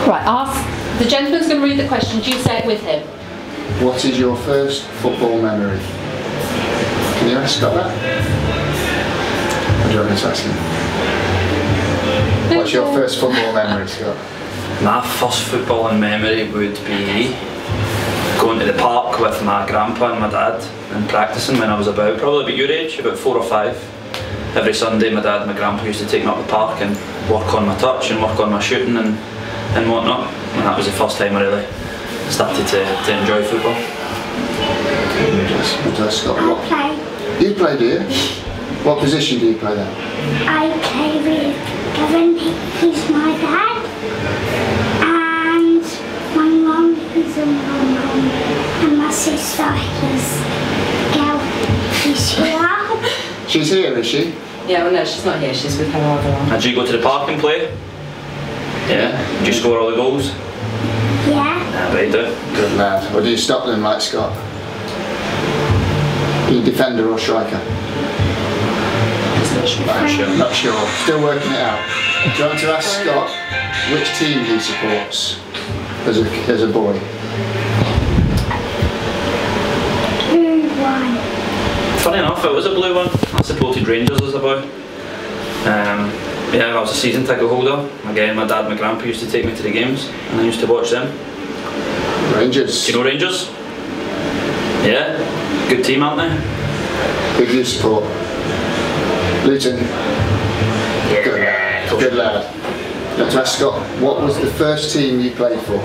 Right, the gentleman's going to read the questions, you say it with him. What is your first football memory? Can you ask Scott that? Or do you want me to ask him? What's your first football memory, Scott? My first footballing memory would be going to the park with my grandpa and my dad and practicing when I was probably about your age, about 4 or 5. Every Sunday my dad and my grandpa used to take me up the park and work on my touch and work on my shooting and whatnot. And that was the first time I really started to enjoy football. Scott, I play. You play, do you? What position do you play then? I play with Kevin, he's my dad, and my mum, he's my mum, and my sister, she's here. She's here, is she? Yeah, well no, she's not here, she's with her other one. And do you go to the park and play? Yeah. Do you score all the goals? Yeah. Yeah, but you do. Good lad. Or do you stop them like Scott? Are you defender or striker? Not sure. Still working it out. Do you want to ask Scott which team he supports as a boy? Blue one. Funny enough, it was a blue one. I supported Rangers as a boy. Yeah, I was a season ticket holder. Again, my dad and my grandpa used to take me to the games and I used to watch them. Rangers. Do you know Rangers? Yeah? Good team, aren't they? Who do you support? Luton. Yeah. Good lad. Good lad. Now to ask Scott, what was the first team you played for?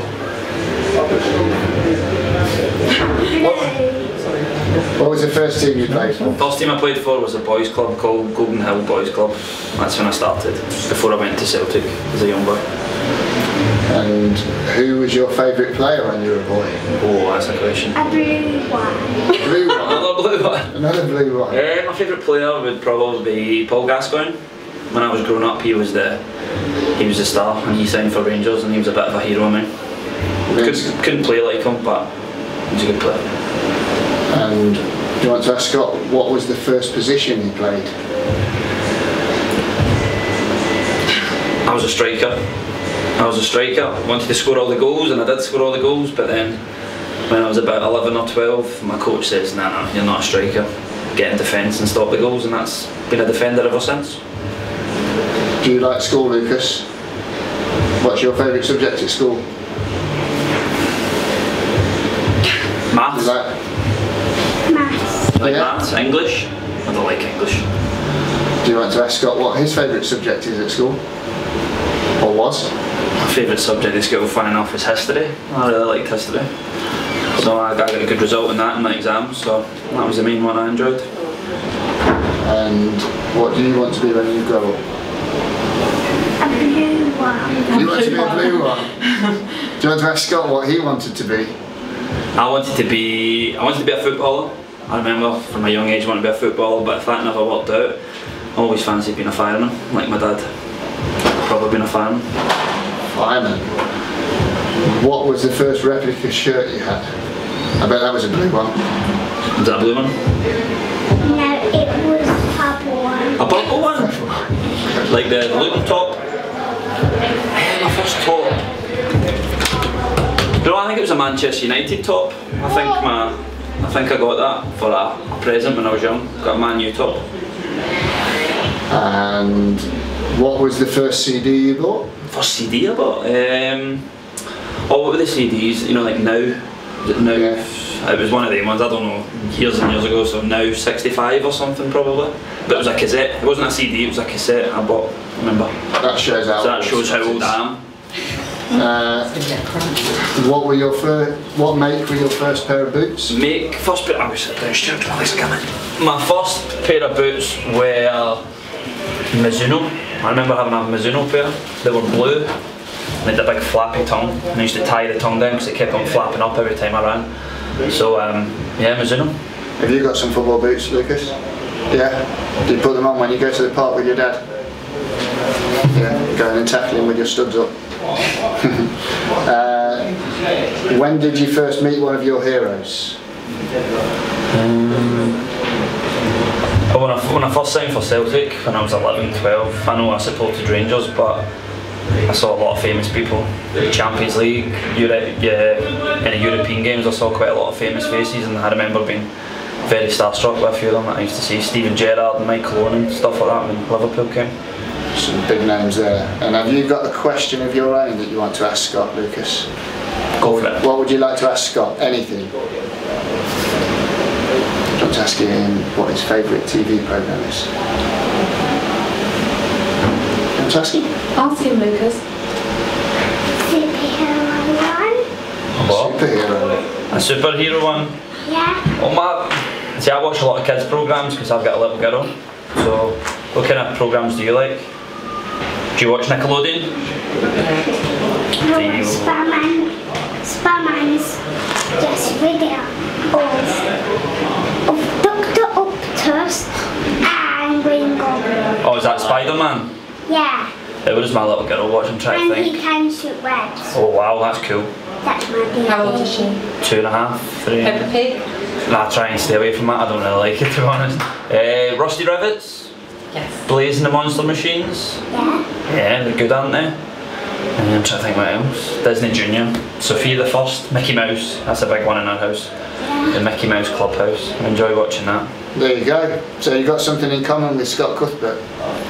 What was the first team you played for? First team I played for was a boys club called Golden Hill Boys Club. That's when I started, before I went to Celtic as a young boy. And who was your favourite player when you were a boy? Oh, that's a question. A blue one. Blue one? Another blue one. Another blue one. My favourite player would probably be Paul Gascoigne. When I was growing up, he was the star, and he signed for Rangers, and he was a bit of a hero, man. Couldn't play like him, but he was a good player. And do you want to ask Scott, what was the first position he played? I was a striker. I wanted to score all the goals, and I did score all the goals, but then when I was about 11 or 12, my coach says, nah, you're not a striker. Get in defence and stop the goals, and that's been a defender ever since. Do you like school, Lucas? What's your favourite subject at school? Maths. Maths. You like maths? English? I don't like English. Do you want to ask Scott what his favourite subject is at school? Or was? My favourite subject is funny enough is history. I really liked history. So I got a good result in that in my exam, so that was the main one I enjoyed. And what do you want to be when you grow up? A blue one. You want to be a blue one? Do you want to ask Scott what he wanted to be? I wanted to be a footballer. I remember from a young age wanting to be a footballer, but if that never worked out, I always fancied being a fireman, like my dad. Probably been a fireman. Fireman. What was the first replica shirt you had? I bet that was a blue one. Was that a blue one? No, it was a purple one. A purple one? Like the Luton top? My first top. No, I think it was a Manchester United top. I think I got that for a present when I was young. Got a Man U top. And what was the first CD you bought? First CD I bought? What were the CDs? You know, like Now? Was it Now? Yeah. It was one of them ones, I don't know, years and years ago, so Now 65 or something probably. But it was a cassette. It wasn't a CD, it was a cassette I bought, remember? That shows how. So that shows how old I am. What make were your first pair of boots? First pair, I was sitting down, Stuart, my legs are coming. My first pair of boots were Mizuno. I remember having a Mizuno pair. They were blue, and they had a big flappy tongue, and I used to tie the tongue down because it kept on flapping up every time I ran. So yeah, Mizuno. Have you got some football boots, Lucas? Yeah? Do you put them on when you go to the park with your dad? Yeah, going and tackling with your studs up. When did you first meet one of your heroes? When I first signed for Celtic, when I was 11, 12, I know I supported Rangers, but I saw a lot of famous people. Champions League, in the European games I saw quite a lot of famous faces, and I remember being very starstruck with a few of them that I used to see. Steven Gerrard and Michael Owen and stuff like that when Liverpool came. Some big names there. And have you got a question of your own that you want to ask Scott, Lucas? Go for it. What would you like to ask Scott? Anything? I'd like to ask him what his favourite TV programme is. You want to ask him? Ask him, Lucas. Superhero one. What? Superhero. A superhero one? Yeah. Oh my! See, I watch a lot of kids programmes because I've got a little girl. So, what kind of programmes do you like? Do you watch Nickelodeon? No, Spider-Man's just video of Dr. Octopus and Green Goblin. Oh, is that Spider-Man? Yeah. It was my little girl watching, trying to And he think. can shoot webs. Oh wow, that's cool. That's my dear. How old is she? 2.5, 3. Peppa Pig? Nah, I try and stay away from that. I don't really like it, to be honest. Rusty Rivets, Yes. Blaze and the Monster Machines. Yeah. Yeah, they're good, aren't they? And I'm trying to think what else. Disney Junior, Sophia the First, Mickey Mouse. That's a big one in our house. The Mickey Mouse Clubhouse. I enjoy watching that. There you go. So you've got something in common with Scott Cuthbert.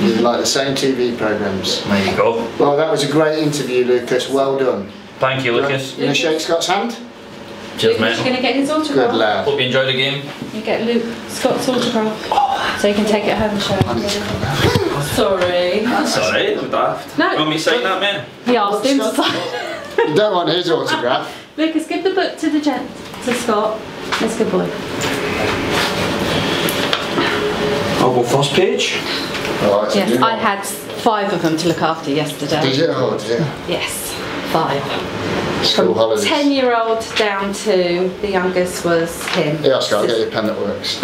You like the same TV programmes. There you go. Well, that was a great interview, Lucas. Well done. Thank you, Lucas. You going to shake Scott's hand? Cheers, Lucas, you're going mate. to get his autograph. Good lad. Hope you enjoyed the game. You get Scott's autograph. So you can take it home and show I need to him. come back. Sorry. That's alright, I'm daft. No. You want me to sign that, mate? He asked him to sign. You don't want his autograph. Lucas, give the book to to Scott. That's a good boy. I'll go first page. Oh, that's a Yes, new I one. had 5 of them to look after yesterday. Did you? Oh, did you? Yes, 5. School holidays. 10-year-old down to the youngest was him. Yeah, Scott, I'll get you a pen that works.